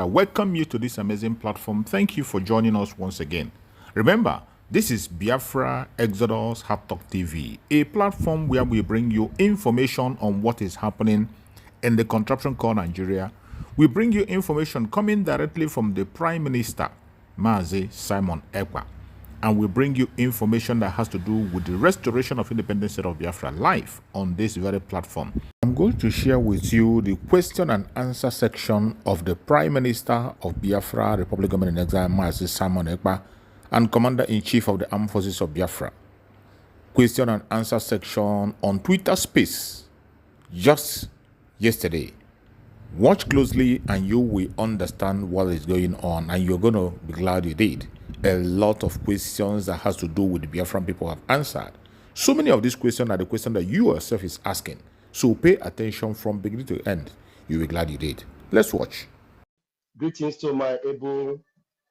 I welcome you to this amazing platform. Thank you for joining us once again. Remember, this is Biafra Exodus Hard Talk TV, a platform where we bring you information on what is happening in the contraption called Nigeria. We bring you information coming directly from the Prime Minister, Mazi Simon Ekpa. And we bring you information that has to do with the restoration of independent state of Biafra live on this very platform. I'm going to share with you the question and answer section of the Prime Minister of Biafra, Republic Government in Exile, Mazi Simon Ekpa, and Commander-in-Chief of the Armed Forces of Biafra. Question and answer section on Twitter Space just yesterday. Watch closely and you will understand what is going on, and you're going to be glad you did. A lot of questions that has to do with the Biafran people have answered. So many of these questions are the questions that you yourself is asking. So pay attention from beginning to end. You'll be glad you did. Let's watch. Greetings to my able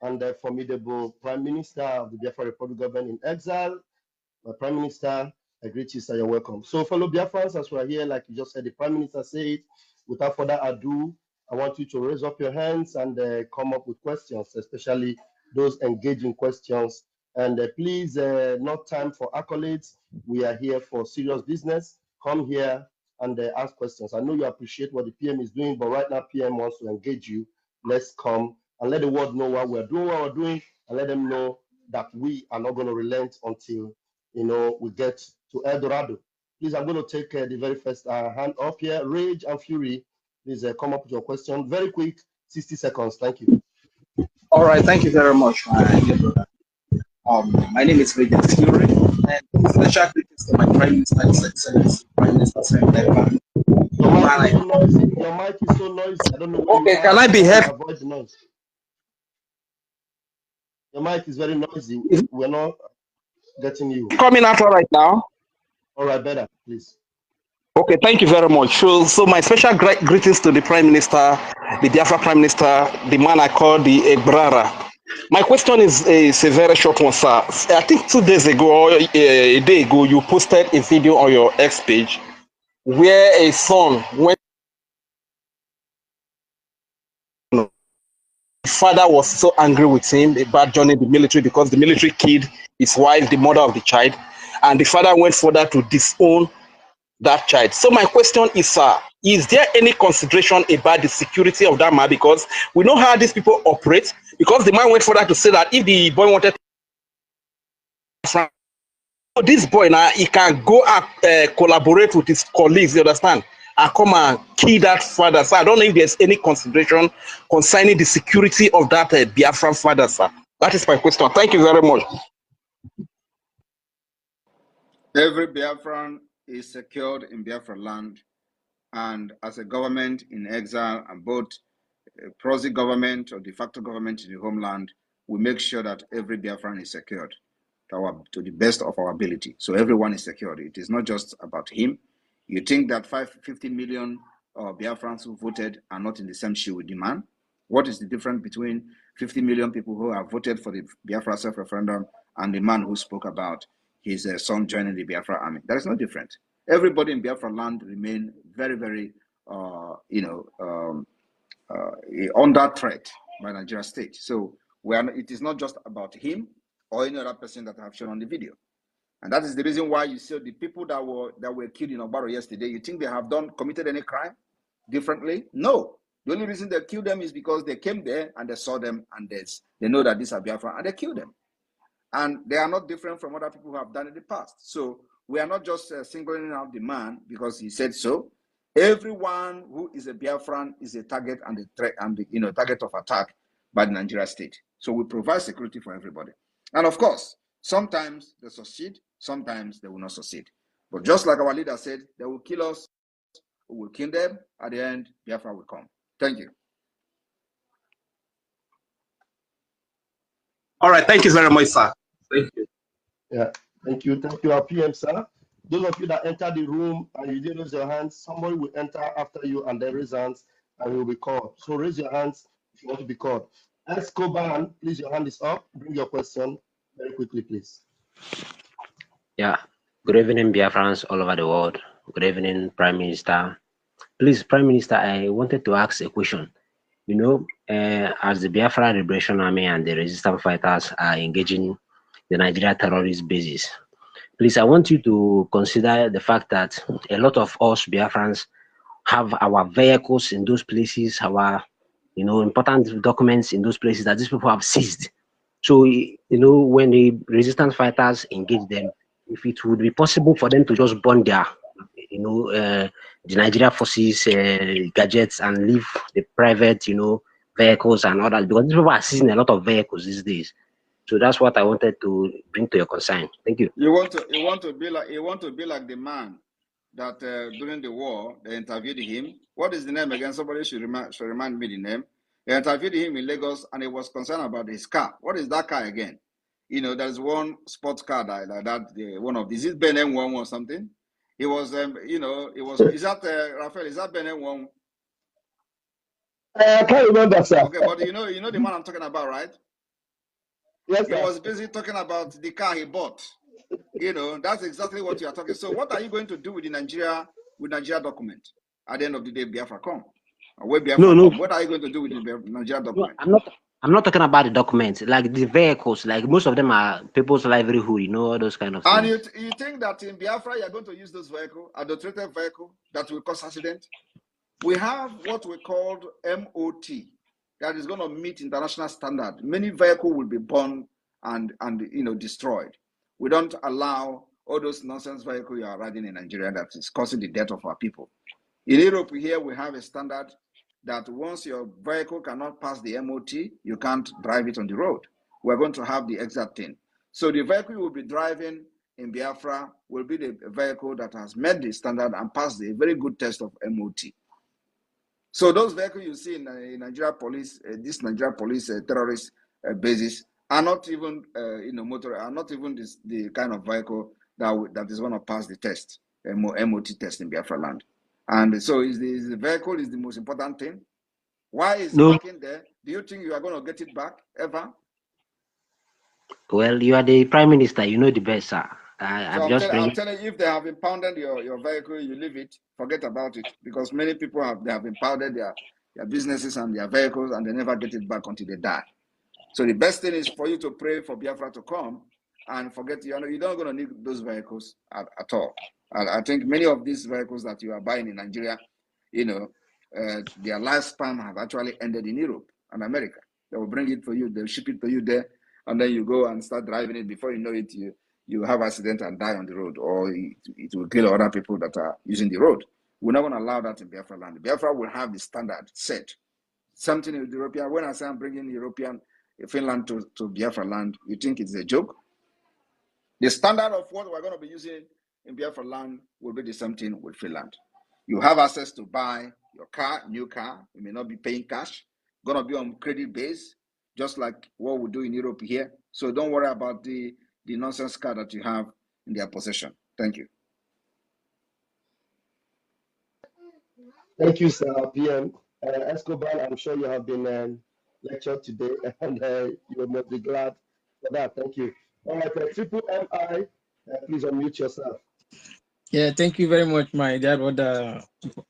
and formidable Prime Minister of the Biafra Republic Government in Exile. My Prime Minister, I greet you, sir. You're welcome. So, fellow Biafrans, as we're here, like you just said, the Prime Minister said, without further ado, I want you to raise up your hands and come up with questions, especially those engaging questions. And please, not time for accolades. We are here for serious business. Come here and ask questions. I know you appreciate what the PM is doing, but right now PM wants to engage you. Let's come and let the world know what we're doing, and let them know that we are not going to relent until we get to El Dorado. Please, I'm going to take the very first hand up here. Rage and Fury, please come up with your question. Very quick, 60 seconds. Thank you. All right, thank you very much, my dear brother. My name is Rage and Fury, and special greetings to my Prime Minister, His Excellency, Prime Minister Simon Ekpa. Your mic is so noisy. I don't know. Okay, can I be heard? Avoid the noise. Your mic is very noisy. We're not getting you. Coming out all right now? All right, better, please. Okay, thank you very much. So my special greetings to the Prime Minister, the Biafra Prime Minister, the man I call the Ebrara. My question is a very short one, sir. I think 2 days ago or a day ago, you posted a video on your X page where a son went. His father was so angry with him about joining the military because the military killed his wife, the mother of the child, and the father went further to disown that child. So my question is, sir, is there any consideration about the security of that man? Because we know how these people operate. Because the man went further to say that if the boy wanted to, this boy now, he can go and collaborate with his colleagues, you understand, and come and kill that father. So I don't know if there's any consideration concerning the security of that Biafran father, sir. That is my question. Thank you very much. Every Biafran is secured in Biafra land, and as a government in exile, and both proxy government or de facto government in the homeland, we make sure that every Biafran is secured to the best of our ability. So everyone is secured. It is not just about him. You think that 50 million Biafrans who voted are not in the same shoe with the man? What is the difference between 50 million people who have voted for the Biafra self-referendum and the man who spoke about his son joining the Biafra army? That is no different. Everybody in Biafra land remain very, very, under threat by Nigeria state. So it is not just about him or any other person that I have shown on the video. And that is the reason why you see the people that were killed in Obaro yesterday. You think they have committed any crime differently? No. The only reason they killed them is because they came there and they saw them and they know that these are Biafra and they killed them. And they are not different from other people who have done in the past. So we are not just singling out the man because he said so. Everyone who is a Biafran is a target and a threat and target of attack by the Nigeria state. So we provide security for everybody. And of course, sometimes they succeed, sometimes they will not succeed. But just like our leader said, they will kill us, we will kill them. At the end, Biafra will come. Thank you. All right, thank you very much, sir. Thank you. Yeah, thank you. Thank you, our PM, sir. Those of you that entered the room and you didn't raise your hands, somebody will enter after you and then raise hands and will be called. So raise your hands if you want to be called. Escoban, please, your hand is up. Bring your question very quickly, please. Yeah. Good evening, Biafrans all over the world. Good evening, Prime Minister. Please, Prime Minister, I wanted to ask a question. as the Biafra Liberation Army and the resistance fighters are engaging the Nigeria terrorist bases, please, I want you to consider the fact that a lot of us Biafrans have our vehicles in those places, our important documents in those places that these people have seized. So, when the resistance fighters engage them, if it would be possible for them to just burn their, the Nigeria forces gadgets and leave the private, vehicles and all that, because these people are seizing a lot of vehicles these days. So that's what I wanted to bring to your concern. Thank you. You want to be like the man that during the war they interviewed him. What is the name again? Somebody should remind me the name. They interviewed him in Lagos, and he was concerned about his car. What is that car again? There's one sports car like that. One of these is Ben M1 or something. It was, it was. Is that Raphael? Is that Ben M1? I can't remember, sir. Okay, but you know the man I'm talking about, right? Yes, he was busy talking about the car he bought. That's exactly what you are talking. So what are you going to do with the Nigeria document at the end of the day, Biafra come? Where Biafra come? What are you going to do with the Nigeria document? I'm not talking about the documents, like the vehicles, like most of them are people's livelihood, all those kind of and things. And you think that in Biafra you're going to use those vehicles, adulterated vehicle that will cause accident? We have what we called MOT that is going to meet international standard. Many vehicles will be burned and destroyed. We don't allow all those nonsense vehicles you are riding in Nigeria that is causing the death of our people. In Europe here we have a standard that once your vehicle cannot pass the MOT, you can't drive it on the road. We're going to have the exact thing. So the vehicle you will be driving in Biafra will be the vehicle that has met the standard and passed a very good test of MOT. So those vehicles you see in Nigeria police, this Nigeria police terrorist bases are not even, are not even the kind of vehicle that is going to pass the test, MOT test in Biafra land. And so the vehicle is the most important thing. Why is it parking there? Do you think you are going to get it back ever? Well, you are the prime minister. You know the best, sir. I'm telling you, if they have impounded your vehicle, you leave it, forget about it, because many people have impounded their businesses and their vehicles, and they never get it back until they die. So the best thing is for you to pray for Biafra to come and forget. You're not going to need those vehicles at all. I think many of these vehicles that you are buying in Nigeria, their lifespan have actually ended in Europe and America. They will bring it for you, they'll ship it to you there, and then you go and start driving it. Before you know it, you have accident and die on the road, or it will kill other people that are using the road. We're not going to allow that in Biafra land. Biafra will have the standard set. Something in the European, when I say I'm bringing European Finland to Biafra land, you think it's a joke? The standard of what we're going to be using in Biafra land will be the same thing with Finland. You have access to buy your car, new car. You may not be paying cash. Going to be on credit base, just like what we do in Europe here. So don't worry about the nonsense car that you have in their possession. Thank you. Thank you, sir. PM Escobar, I'm sure you have been lectured today, and you must be glad for that. Thank you. All right, Triple MI, please unmute yourself. Yeah, thank you very much, my dear brother,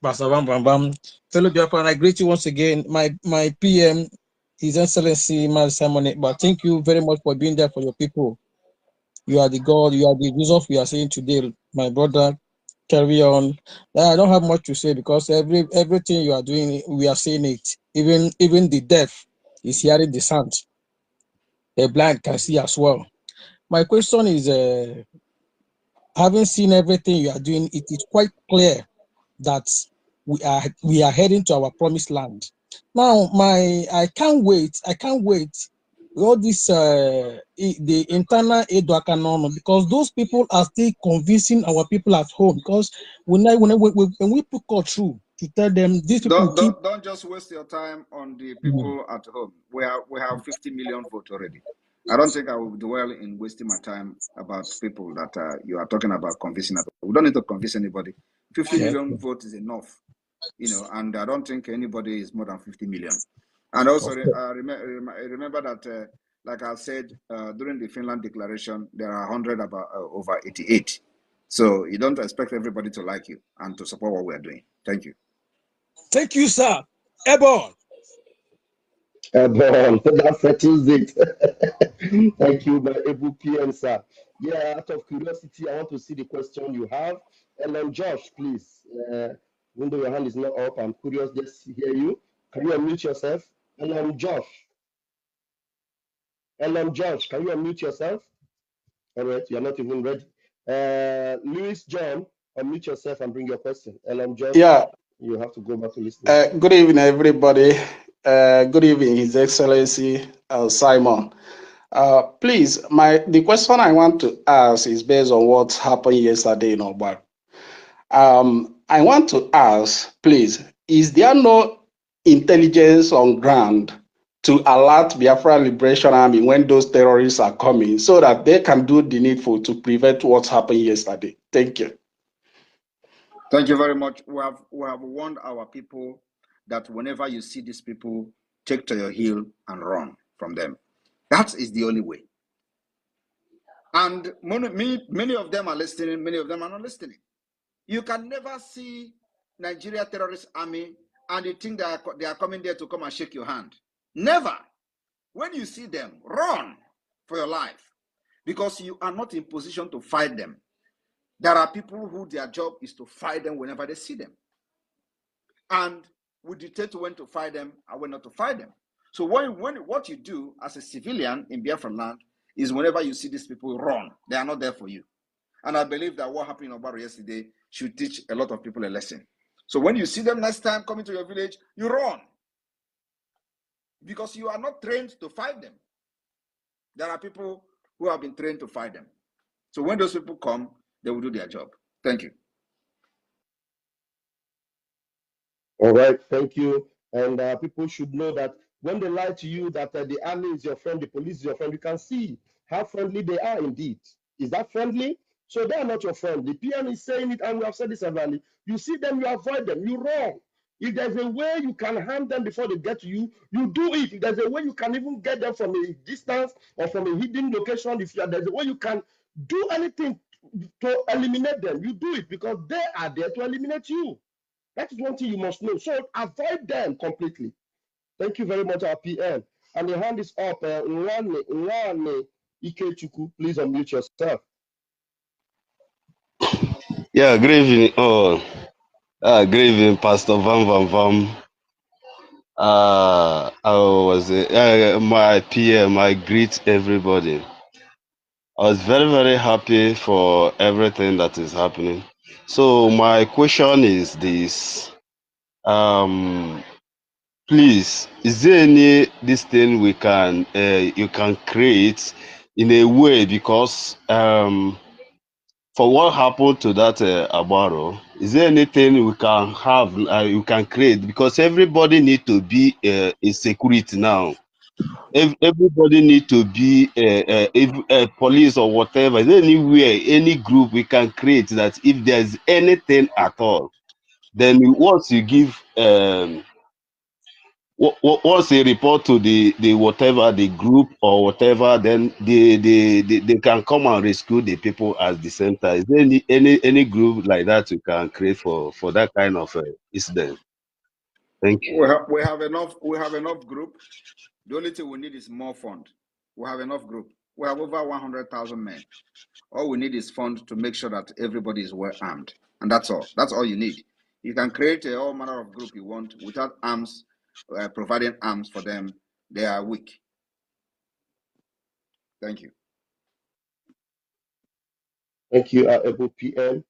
Pastor Bam Bam Bam. Fellow Biafran, I greet you once again. My PM, His Excellency Mazi Simon Ekpa. Thank you very much for being there for your people. You are the God, you are the reason we are saying today, my brother. Carry on. I don't have much to say because everything you are doing, we are seeing it. Even the deaf is hearing the sound. The blind can see as well. My question is, having seen everything you are doing, it is quite clear that we are heading to our promised land. Now, I can't wait. All this the internal Edoakanon, because those people are still convincing our people at home, because when we put call through to tell them these people don't just waste your time on the people at home. We have 50 million votes already. I don't think I will dwell in wasting my time about people that you are talking about convincing. We don't need to convince anybody. 50 million votes is enough, and I don't think anybody is more than 50 million. And also, remember that, like I said, during the Finland declaration, there are 100 over 88. So you don't expect everybody to like you and to support what we're doing. Thank you. Thank you, sir. Ebon. That settles it. Thank you, my able PM, sir. Yeah, out of curiosity, I want to see the question you have. Josh, please. Even though your hand is not up, I'm curious just to hear you. Can you unmute yourself? Josh. Josh, can you unmute yourself? All right, you're not even ready. Louis John, unmute yourself and bring your question. Josh, Yeah. you have to go back to listening. Good evening, everybody. Good evening, His Excellency Simon. Please, the question I want to ask is based on what happened yesterday in Ogbak. I want to ask, please, is there no intelligence on ground to alert Biafra Liberation Army when those terrorists are coming so that they can do the needful to prevent what happened yesterday? Thank you. Thank you very much. We have warned our people that whenever you see these people, take to your heel and run from them. That is the only way. And many of them are listening, many of them are not listening. You can never see Nigeria terrorist army and you think they are coming there to come and shake your hand. Never. When you see them, run for your life because you are not in position to fight them. There are people who their job is to fight them whenever they see them. And we dictate when to fight them and when not to fight them. So what you do as a civilian in Biafran land is whenever you see these people, run. They are not there for you. And I believe that what happened in Obaro yesterday should teach a lot of people a lesson. So when you see them next time coming to your village, you run. Because you are not trained to fight them. There are people who have been trained to fight them. So when those people come, they will do their job. Thank you. All right, thank you. And people should know that when they lie to you that the army is your friend, the police is your friend, you can see how friendly they are indeed. Is that friendly? So they are not your friend. The PM is saying it, and we have said this severally. You see them, you avoid them, you run. If there's a way you can harm them before they get to you, you do it. If there's a way you can even get them from a distance or from a hidden location, there's a way you can do anything to eliminate them, you do it because they are there to eliminate you. That is one thing you must know. So avoid them completely. Thank you very much, our PM. And the hand is up. Nwane Ikechukwu, please unmute yourself. Yeah, good evening. Good evening, Pastor Vam. My PM. I greet everybody. I was very happy for everything that is happening. So my question is this: please, is there this thing we can you can create in a way because for what happened to that Abaro, is there anything we can have, you can create? Because everybody need to be a security now. Everybody need to be a police or whatever. Is there anywhere, any group we can create that if there's anything at all, then once you give, once they report to the whatever, the group or whatever, then they can come and rescue the people at the same time. Is there any group like that you can create for that kind of incident? Thank you. We have enough group. The only thing we need is more fund. We have enough group. We have over 100,000 men. All we need is fund to make sure that everybody is well armed, and that's all. That's all you need. You can create all manner of group you want without arms. Providing arms for them, they are weak. Thank you. Thank you, Able PM.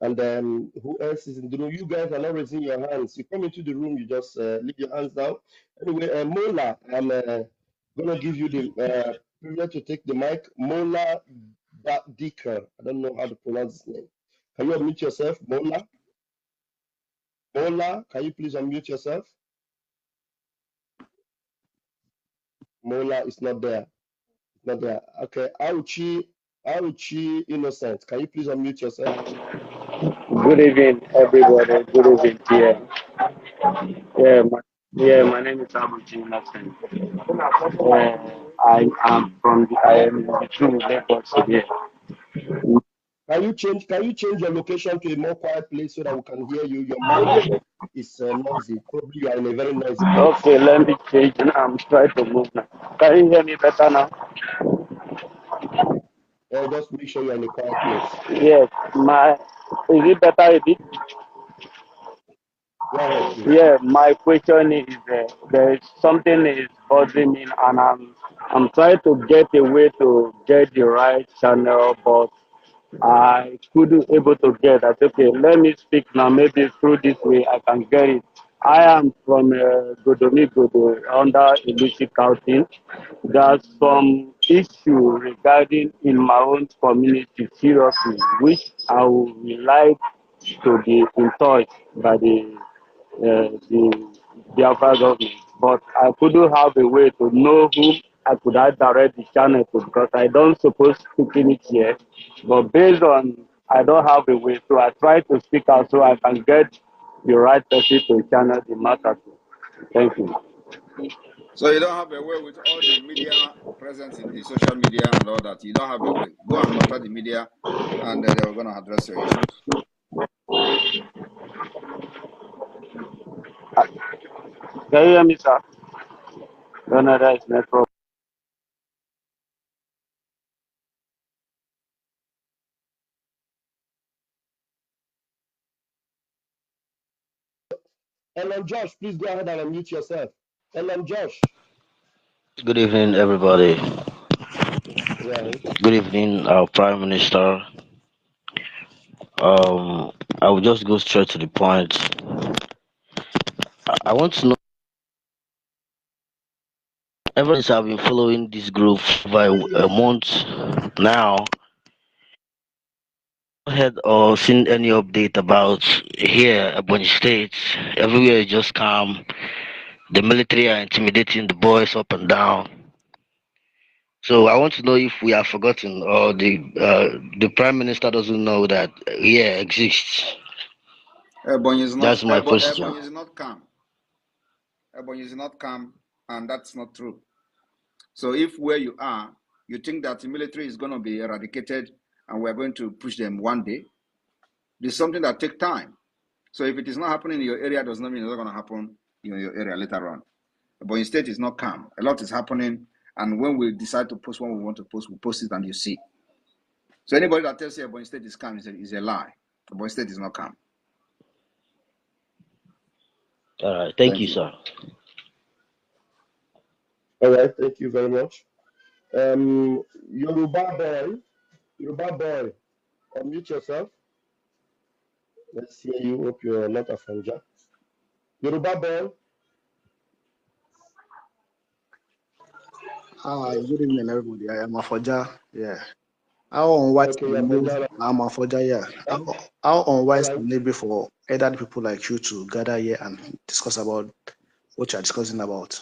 And then who else is in the room? You guys are not raising your hands. You come into the room, you just leave your hands down. Anyway, Mola, I'm gonna give you the privilege to take the mic. Mola Dicker. I don't know how to pronounce his name. Can you unmute yourself, Mola? Mola, can you please unmute yourself? Mola is not there. Not there. Okay. Auchi Innocent. Can you please unmute yourself? Good evening, everybody. Good evening, TM. My name is Abuchi Innocent. I am the true Lagos today. Can you change your location to a more quiet place so that we can hear you? Your mic is noisy. Probably you are in a very noisy place. Okay, let me change now. I'm trying to move now. Can you hear me better now? Just make sure you are in a quiet place. Yes, is it better a bit? Go ahead, please. Yeah, my question is there's something is bothering me, and I'm trying to get a way to get the right channel, but I couldn't able to get that. Okay, let me speak now. Maybe through this way I can get it. I am from Godomi Godo under illicit county. There's some issue regarding in my own community seriously, which I would like to be in touch by the Biafra government. But I couldn't have a way to know whom I could have direct the channel to because I don't suppose speaking it here. But based on I don't have a way, so I try to speak out so I can get the right person to channel the matter to. Thank you. So you don't have a way with all the media presence in the social media and all that. You don't have a way. Go and contact the media, and they were going to address your issues. Can you hear me, sir? No, that is no problem. Josh, please go ahead and unmute yourself. Josh. Good evening, everybody. Right. Good evening, our Prime Minister. I will just go straight to the point. I want to know. Ever since I've been following this group for a month now, I haven't heard or seen any update about here, Ebony State. Everywhere is just calm. The military are intimidating the boys up and down. So I want to know if we have forgotten or the Prime Minister doesn't know that here exists. Ebonyi is not. That's my question. Ebonyi is not calm. Ebonyi is not calm, and that's not true. So if where you are, you think that the military is going to be eradicated and we're going to push them one day, there's something that takes time. So if it is not happening in your area, does not mean it's not going to happen in your area later on. Ebonyi State is not calm. A lot is happening, and when we decide to post what we want to post, we post it and you see. So anybody that tells you Ebonyi State is calm is a lie. Ebonyi State is not calm. All right. Thank you, sir. All right, thank you very much. Yoruba boy, unmute yourself. Let's hear you. Hope you're not a Fanja. Yoruba boy. Hi, good evening, everybody. I am Afoja. Yeah. How unwise Okay, can it be? I'm Afoja. Yeah. How unwise can it be for elderly people like you to gather here and discuss about what you're discussing about?